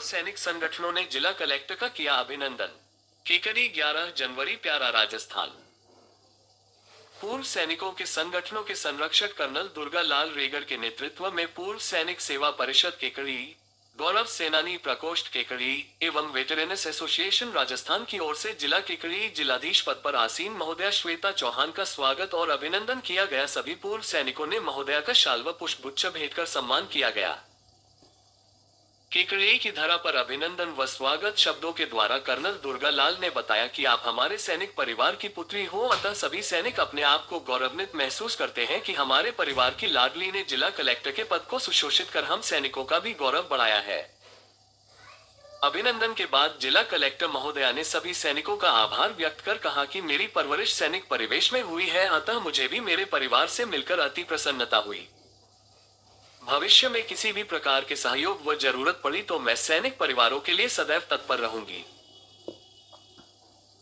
सैनिक संगठनों ने जिला कलेक्टर का किया अभिनंदन। केकड़ी 11 जनवरी प्यारा राजस्थान। पूर्व सैनिकों के संगठनों के संरक्षक कर्नल दुर्गा लाल रेगड़ के नेतृत्व में पूर्व सैनिक सेवा परिषद केकड़ी, गौरव सेनानी प्रकोष्ठ केकड़ी एवं वेटरनस एसोसिएशन राजस्थान की ओर से जिला केकड़ी जिलाधीश पद पर आसीन महोदया श्वेता चौहान का स्वागत और अभिनंदन किया गया। सभी पूर्व सैनिकों ने महोदया का शाल व पुष्पगुच्छ भेंट कर सम्मान किया गया। केकड़ी की धरा पर अभिनंदन व स्वागत शब्दों के द्वारा कर्नल दुर्गा लाल ने बताया कि आप हमारे सैनिक परिवार की पुत्री हो, अतः सभी सैनिक अपने आप को गौरवान्वित महसूस करते हैं कि हमारे परिवार की लाडली ने जिला कलेक्टर के पद को सुशोषित कर हम सैनिकों का भी गौरव बढ़ाया है। अभिनंदन के बाद जिला कलेक्टर महोदया ने सभी सैनिकों का आभार व्यक्त कर कहा कि मेरी परवरिश सैनिक परिवेश में हुई है, अतः मुझे भी मेरे परिवार से मिलकर अति प्रसन्नता हुई। भविष्य में किसी भी प्रकार के सहयोग व जरूरत पड़ी तो मैं सैनिक परिवारों के लिए सदैव तत्पर रहूंगी।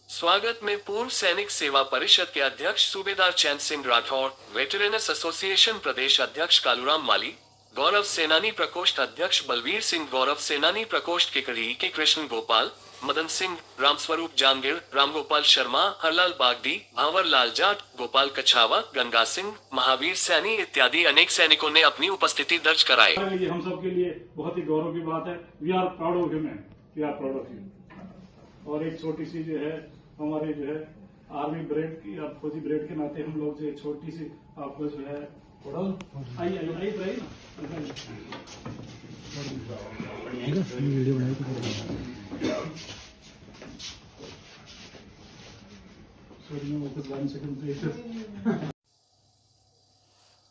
स्वागत में पूर्व सैनिक सेवा परिषद के अध्यक्ष सूबेदार चैन सिंह राठौड़, वेटरनस एसोसिएशन प्रदेश अध्यक्ष कालूराम माली, गौरव सेनानी प्रकोष्ठ अध्यक्ष बलवीर सिंह, गौरव सेनानी प्रकोष्ठ केकड़ी के कृष्ण गोपाल, मदन सिंह, रामस्वरूप जामगिर, रामगोपाल शर्मा, हरलाल बागदी, भावर लाल जाट, गोपाल कछावा, गंगा सिंह, महावीर सैनी इत्यादि अनेक सैनिकों ने अपनी उपस्थिति दर्ज कराई। हम सब के लिए बहुत ही गौरव की बात है। We are proud of him, we are proud of him. और एक छोटी सी जो है हमारे जो है आर्मी ब्रेड की, फौजी ब्रेड के नाते हम लोग जो छोटी सी आपको जो है आई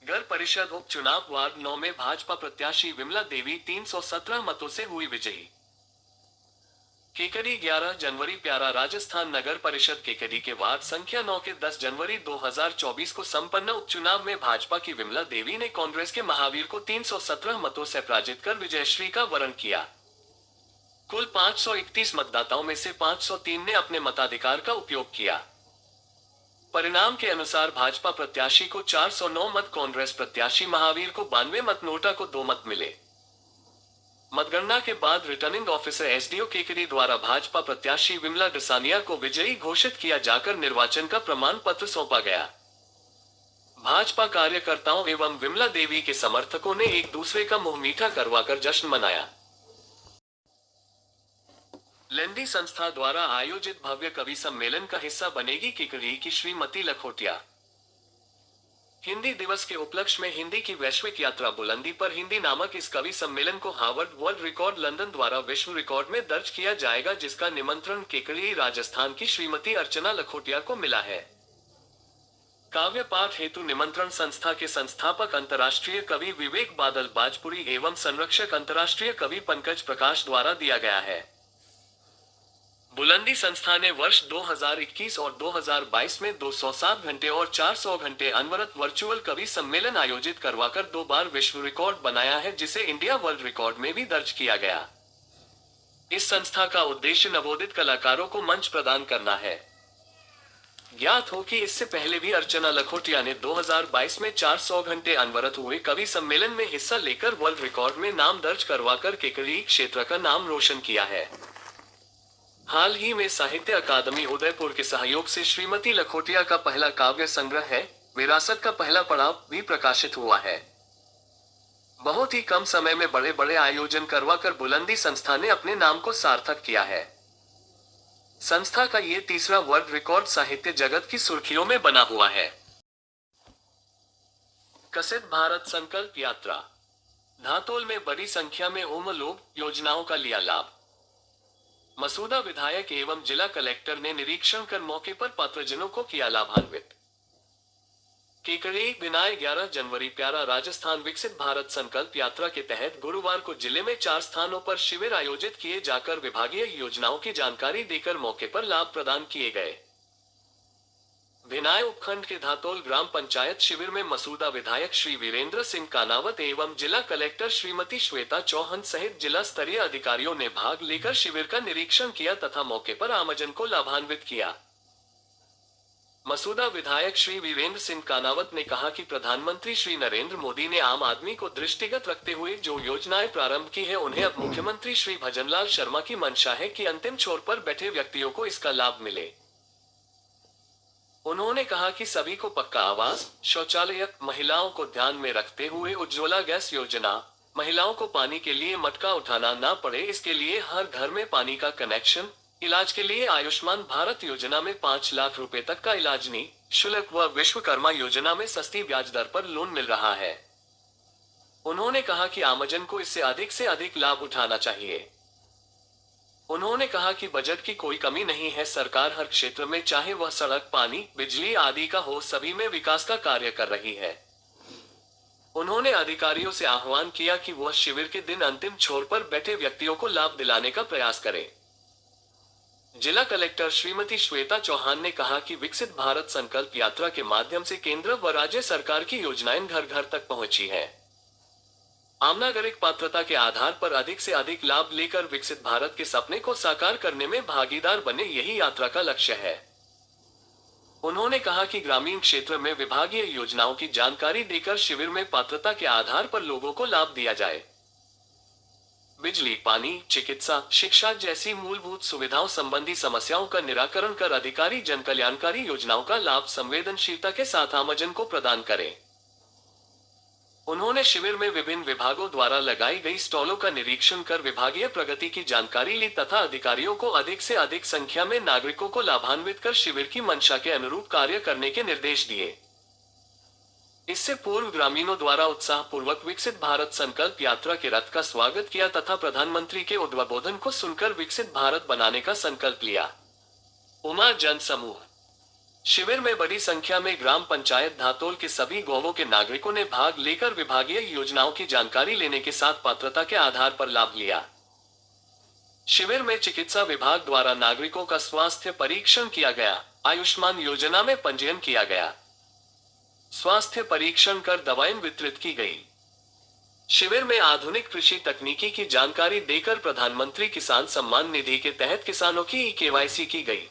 नगर परिषद उपचुनाव वार्ड 9 में भाजपा प्रत्याशी विमला देवी 317 मतों से हुई विजयी। केकड़ी 11 जनवरी प्यारा राजस्थान। नगर परिषद केकड़ी के वार्ड संख्या 9 के 10 जनवरी 2024 को संपन्न उपचुनाव में भाजपा की विमला देवी ने कांग्रेस के महावीर को 317 मतों से पराजित कर विजयश्री का वरण किया। कुल 531 मतदाताओं में से 503 ने अपने मताधिकार का उपयोग किया। परिणाम के अनुसार भाजपा प्रत्याशी को 409 मत, कांग्रेस प्रत्याशी महावीर को 92 मत, नोटा को 2 मत मिले। मतगणना के बाद रिटर्निंग ऑफिसर एसडीओ केकड़ी द्वारा भाजपा प्रत्याशी विमला डसानिया को विजयी घोषित किया जाकर निर्वाचन का प्रमाण पत्र सौंपा गया। भाजपा कार्यकर्ताओं एवं विमला देवी के समर्थकों ने एक दूसरे का मुंह मीठा करवाकर जश्न मनाया। लेंडी संस्था द्वारा आयोजित भव्य कवि सम्मेलन का हिस्सा बनेगी केकड़ी की श्रीमती लखोटिया। हिंदी दिवस के उपलक्ष्य में हिंदी की वैश्विक यात्रा बुलंदी पर हिंदी नामक इस कवि सम्मेलन को हार्वर्ड वर्ल्ड रिकॉर्ड लंदन द्वारा विश्व रिकॉर्ड में दर्ज किया जाएगा, जिसका निमंत्रण केकड़ी राजस्थान की श्रीमती अर्चना लखोटिया को मिला है। काव्य पाठ हेतु निमंत्रण संस्था के संस्थापक अंतर्राष्ट्रीय कवि विवेक बादल बाजपुरी एवं संरक्षक अंतर्राष्ट्रीय कवि पंकज प्रकाश द्वारा दिया गया है। बुलंदी संस्था ने वर्ष 2021 और 2022 में 207 घंटे और 400 घंटे अनवरत वर्चुअल कवि सम्मेलन आयोजित करवाकर 2 बार विश्व रिकॉर्ड बनाया है, जिसे इंडिया वर्ल्ड रिकॉर्ड में भी दर्ज किया गया। इस संस्था का उद्देश्य नवोदित कलाकारों को मंच प्रदान करना है। ज्ञात हो कि इससे पहले भी अर्चना लखोटिया ने 2022 में 400 घंटे अनवरत हुए कवि सम्मेलन में हिस्सा लेकर वर्ल्ड रिकॉर्ड में नाम दर्ज करवाकर केकड़ी क्षेत्र का नाम रोशन किया है। हाल ही में साहित्य अकादमी उदयपुर के सहयोग से श्रीमती लखोटिया का पहला काव्य संग्रह है विरासत का पहला पड़ाव भी प्रकाशित हुआ है। बहुत ही कम समय में बड़े बड़े आयोजन करवाकर बुलंदी संस्था ने अपने नाम को सार्थक किया है। संस्था का ये तीसरा वर्ल्ड रिकॉर्ड साहित्य जगत की सुर्खियों में बना हुआ है। कसित भारत संकल्प यात्रा। धातोल में बड़ी संख्या में उम्र लोग योजनाओं का लिया लाभ। मसूदा विधायक एवं जिला कलेक्टर ने निरीक्षण कर मौके पर पात्रजनों को किया लाभान्वित। केकड़ी बिनाए 11 जनवरी प्यारा राजस्थान विकसित भारत संकल्प यात्रा के तहत गुरुवार को जिले में 4 स्थानों पर शिविर आयोजित किए जाकर विभागीय योजनाओं की जानकारी देकर मौके पर लाभ प्रदान किए गए। भिनाय उपखंड के धातोल ग्राम पंचायत शिविर में मसूदा विधायक श्री वीरेंद्र सिंह कानावत एवं जिला कलेक्टर श्रीमती श्वेता चौहान सहित जिला स्तरीय अधिकारियों ने भाग लेकर शिविर का निरीक्षण किया तथा मौके पर आमजन को लाभान्वित किया। मसूदा विधायक श्री वीरेंद्र सिंह कानावत ने कहा कि प्रधानमंत्री श्री नरेंद्र मोदी ने आम आदमी को दृष्टिगत रखते हुए जो योजनाएं प्रारंभ की है उन्हें अब मुख्यमंत्री श्री भजनलाल शर्मा की मंशा है कि अंतिम छोर पर बैठे व्यक्तियों को इसका लाभ मिले। उन्होंने कहा कि सभी को पक्का आवास, शौचालय, महिलाओं को ध्यान में रखते हुए उज्ज्वला गैस योजना, महिलाओं को पानी के लिए मटका उठाना ना पड़े इसके लिए हर घर में पानी का कनेक्शन, इलाज के लिए आयुष्मान भारत योजना में 5 लाख रुपए तक का इलाज निःशुल्क व विश्वकर्मा योजना में सस्ती ब्याज दर पर लोन मिल रहा है। उन्होंने कहा कि आमजन को इससे अधिक लाभ उठाना चाहिए। उन्होंने कहा कि बजट की कोई कमी नहीं है, सरकार हर क्षेत्र में चाहे वह सड़क, पानी, बिजली आदि का हो सभी में विकास का कार्य कर रही है। उन्होंने अधिकारियों से आह्वान किया कि वह शिविर के दिन अंतिम छोर पर बैठे व्यक्तियों को लाभ दिलाने का प्रयास करें। जिला कलेक्टर श्रीमती श्वेता चौहान ने कहा कि विकसित भारत संकल्प यात्रा के माध्यम से केंद्र व राज्य सरकार की योजनाएं घर घर तक पहुंची है। आम नागरिक पात्रता के आधार पर अधिक से अधिक लाभ लेकर विकसित भारत के सपने को साकार करने में भागीदार बने, यही यात्रा का लक्ष्य है। उन्होंने कहा कि ग्रामीण क्षेत्र में विभागीय योजनाओं की जानकारी देकर शिविर में पात्रता के आधार पर लोगों को लाभ दिया जाए। बिजली, पानी, चिकित्सा, शिक्षा जैसी मूलभूत सुविधाओं संबंधी समस्याओं का निराकरण कर अधिकारी जनकल्याणकारी योजनाओं का लाभ संवेदनशीलता के साथ आमजन को प्रदान करें। उन्होंने शिविर में विभिन्न विभागों द्वारा लगाई गई स्टॉलों का निरीक्षण कर विभागीय प्रगति की जानकारी ली तथा अधिकारियों को अधिक से अधिक संख्या में नागरिकों को लाभान्वित कर शिविर की मंशा के अनुरूप कार्य करने के निर्देश दिए। इससे पूर्व ग्रामीणों द्वारा उत्साहपूर्वक विकसित भारत संकल्प यात्रा के रथ का स्वागत किया तथा प्रधानमंत्री के उद्बोधन को सुनकर विकसित भारत बनाने का संकल्प लिया। उमा जन समूह शिविर में बड़ी संख्या में ग्राम पंचायत धातोल के सभी गांवों के नागरिकों ने भाग लेकर विभागीय योजनाओं की जानकारी लेने के साथ पात्रता के आधार पर लाभ लिया। शिविर में चिकित्सा विभाग द्वारा नागरिकों का स्वास्थ्य परीक्षण किया गया, आयुष्मान योजना में पंजीयन किया गया, स्वास्थ्य परीक्षण कर दवाएं वितरित की गई। शिविर में आधुनिक कृषि तकनीकी की जानकारी देकर प्रधानमंत्री किसान सम्मान निधि के तहत किसानों की KYC की गई।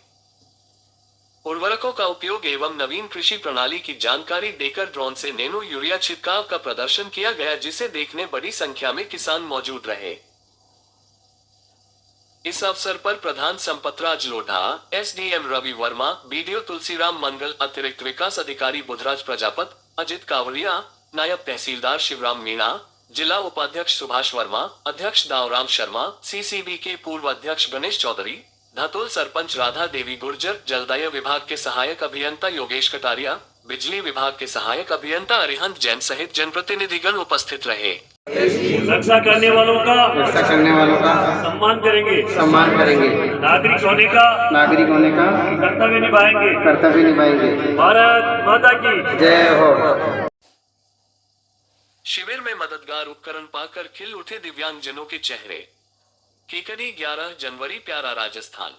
उर्वरकों का उपयोग एवं नवीन कृषि प्रणाली की जानकारी देकर ड्रोन से नैनो यूरिया छिड़काव का प्रदर्शन किया गया, जिसे देखने बड़ी संख्या में किसान मौजूद रहे। इस अवसर पर प्रधान संपतराज लोढ़ा, SDM रवि वर्मा, BDO तुलसीराम मंगल, अतिरिक्त विकास अधिकारी बुधराज प्रजापत, अजित कावड़िया, नायब तहसीलदार शिवराम मीणा, जिला उपाध्यक्ष सुभाष वर्मा, अध्यक्ष दावराम शर्मा, CCB के पूर्व अध्यक्ष गणेश चौधरी, धातोल सरपंच राधा देवी गुर्जर, जलदाय विभाग के सहायक अभियंता योगेश कटारिया, बिजली विभाग के सहायक अभियंता अरिहंत जैन सहित जनप्रतिनिधिगण उपस्थित रहे। रक्षा करने वालों का सम्मान करेंगे। नागरिक होने का कर्तव्य निभाएंगे। भारत माता की जय हो। शिविर में मददगार उपकरण पाकर खिल उठे दिव्यांगजनों के चेहरे। केकड़ी 11 जनवरी, प्यारा राजस्थान।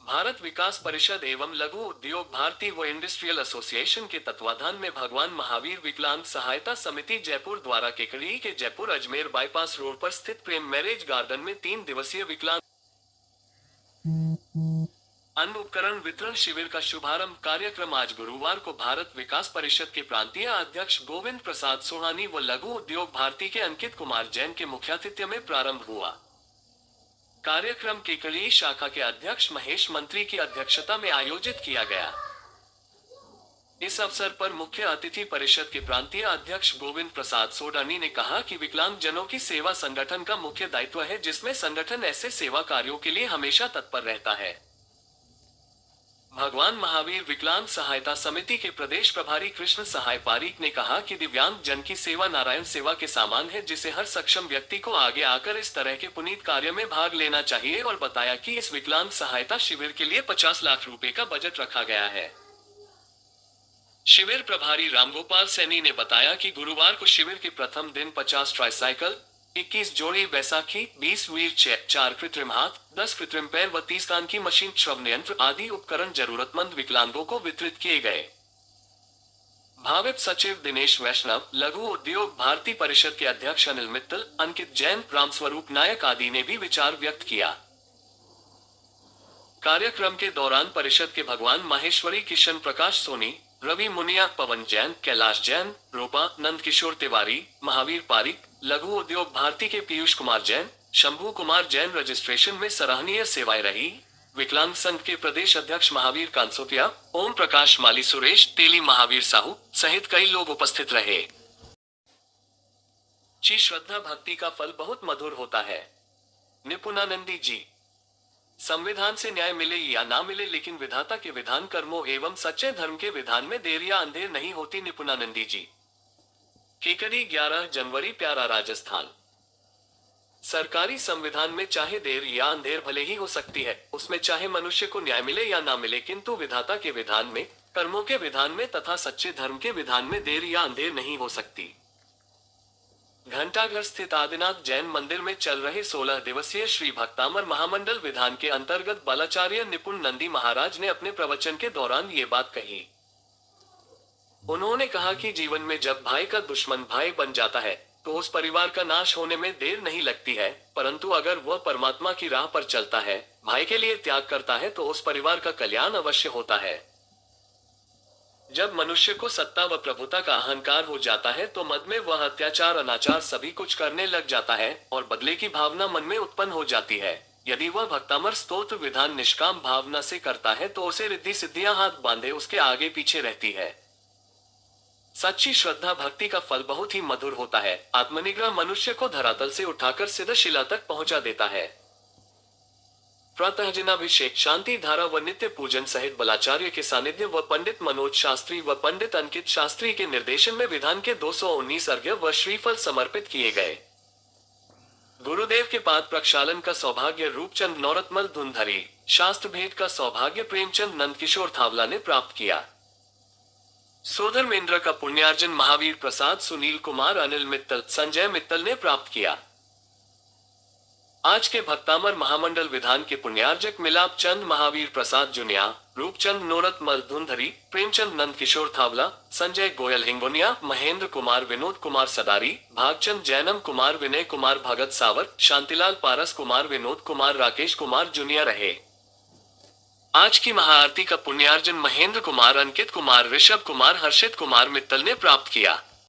भारत विकास परिषद एवं लघु उद्योग भारती व इंडस्ट्रियल एसोसिएशन के तत्वाधान में भगवान महावीर विकलांग सहायता समिति जयपुर द्वारा केकड़ी के जयपुर अजमेर बाईपास रोड पर स्थित प्रेम मैरिज गार्डन में 3 दिवसीय विकलांग अन्न उपकरण वितरण शिविर का शुभारंभ कार्यक्रम आज गुरुवार को भारत विकास परिषद के प्रांतीय अध्यक्ष गोविंद प्रसाद सोहानी व लघु उद्योग भारती के अंकित कुमार जैन के मुख्यातिथ्य में प्रारंभ हुआ। कार्यक्रम केकड़ी शाखा के अध्यक्ष महेश मंत्री की अध्यक्षता में आयोजित किया गया। इस अवसर पर मुख्य अतिथि परिषद के प्रांतीय अध्यक्ष गोविंद प्रसाद सोडानी ने कहा कि विकलांग जनों की सेवा संगठन का मुख्य दायित्व है, जिसमें संगठन ऐसे सेवा कार्यों के लिए हमेशा तत्पर रहता है। भगवान महावीर विकलांग सहायता समिति के प्रदेश प्रभारी कृष्ण सहाय पारीक ने कहा कि दिव्यांग जन की सेवा नारायण सेवा के समान है, जिसे हर सक्षम व्यक्ति को आगे आकर इस तरह के पुनीत कार्य में भाग लेना चाहिए और बताया कि इस विकलांग सहायता शिविर के लिए 50 लाख रुपए का बजट रखा गया है। शिविर प्रभारी रामगोपाल सैनी ने बताया कि गुरुवार को शिविर के प्रथम दिन 50 ट्राईसाइकिल, 21 जोड़ी बैसाखी, 20 व्हील चेयर, 4 कृत्रिम हाथ, 10 कृत्रिम पैर व 30 कान की मशीन, श्रवण यंत्र आदि उपकरण जरूरतमंद विकलांगों को वितरित किए गए। भाविप सचिव दिनेश वैष्णव, लघु उद्योग भारती परिषद के अध्यक्ष अनिल मित्तल, अंकित जैन, रामस्वरूप नायक आदि ने भी विचार व्यक्त किया। कार्यक्रम के दौरान परिषद के भगवान माहेश्वरी किशन प्रकाश सोनी, रवि मुनिया, पवन जैन, कैलाश जैन, रूपा, नंद किशोर तिवारी, महावीर पारिक, लघु उद्योग भारती के पीयूष कुमार जैन, शंभू कुमार जैन रजिस्ट्रेशन में सराहनीय सेवाएं रही। विकलांग संघ के प्रदेश अध्यक्ष महावीर कांसोतिया, ओम प्रकाश माली, सुरेश तेली, महावीर साहू सहित कई लोग उपस्थित रहे। श्री श्रद्धा भक्ति का फल बहुत मधुर होता है। निपुणानंदी जी। संविधान से न्याय मिले या ना मिले, लेकिन विधाता के विधान, कर्मों एवं सच्चे धर्म के विधान में देर या अंधेर नहीं होती। निपुणानंदी जी। केकड़ी, 11 जनवरी, प्यारा, राजस्थान। सरकारी संविधान में चाहे देर या अंधेर भले ही हो सकती है, उसमें चाहे मनुष्य को न्याय मिले या ना मिले, किंतु विधाता के विधान में, कर्मों के विधान में तथा सच्चे धर्म के विधान में देर या अंधेर नहीं हो सकती। घंटाघर स्थित आदिनाथ जैन मंदिर में चल रहे 16 दिवसीय श्री भक्तामर महामंडल विधान के अंतर्गत बालाचार्य निपुण नंदी महाराज ने अपने प्रवचन के दौरान ये बात कही। उन्होंने कहा कि जीवन में जब भाई का दुश्मन भाई बन जाता है तो उस परिवार का नाश होने में देर नहीं लगती है, परंतु अगर वह परमात्मा की राह पर चलता है, भाई के लिए त्याग करता है, तो उस परिवार का कल्याण अवश्य होता है। जब मनुष्य को सत्ता व प्रभुता का अहंकार हो जाता है तो मद में वह अत्याचार, अनाचार सभी कुछ करने लग जाता है और बदले की भावना मन में उत्पन्न हो जाती है। यदि वह भक्तामर स्तोत्र विधान निष्काम भावना से करता है तो उसे रिद्धि सिद्धियां हाथ बांधे उसके आगे पीछे रहती है। सच्ची श्रद्धा भक्ति का फल बहुत ही मधुर होता है। आत्मनिग्रह मनुष्य को धरातल से उठाकर सिद्ध शिला तक पहुंचा देता है। प्रातः जनाभिषेक, शांति धारा व नित्य पूजन सहित बलाचार्य के सानिध्य व पंडित मनोज शास्त्री व पंडित अंकित शास्त्री के निर्देशन में विधान के 219 अर्घ्य व श्रीफल समर्पित किए गए। गुरुदेव के पाद प्रक्षालन का सौभाग्य रूपचंद नौरतमल धुंधरी, शास्त्र भेद का सौभाग्य प्रेमचंद नंदकिशोर थावला ने प्राप्त किया। सोधर्मेंद्र का पुण्यार्जन महावीर प्रसाद, सुनील कुमार, अनिल मित्तल, संजय मित्तल ने प्राप्त किया। आज के भक्तामर महामंडल विधान के पुण्यार्जक मिलाप चंद महावीर प्रसाद जुनिया, रूपचंद नोरतमल धुंधरी, प्रेमचंद नंदकिशोर थावला, संजय गोयल हिंगोनिया, महेंद्र कुमार, विनोद कुमार सदारी, भागचंद, जैनम कुमार, विनय कुमार, भगत सावर, शांतिलाल पारस कुमार, विनोद कुमार, राकेश कुमार जुनिया रहे। आज की महाआरती का पुण्यार्जन महेंद्र कुमार, अंकित कुमार, ऋषभ कुमार, हर्षित कुमार मित्तल ने प्राप्त किया।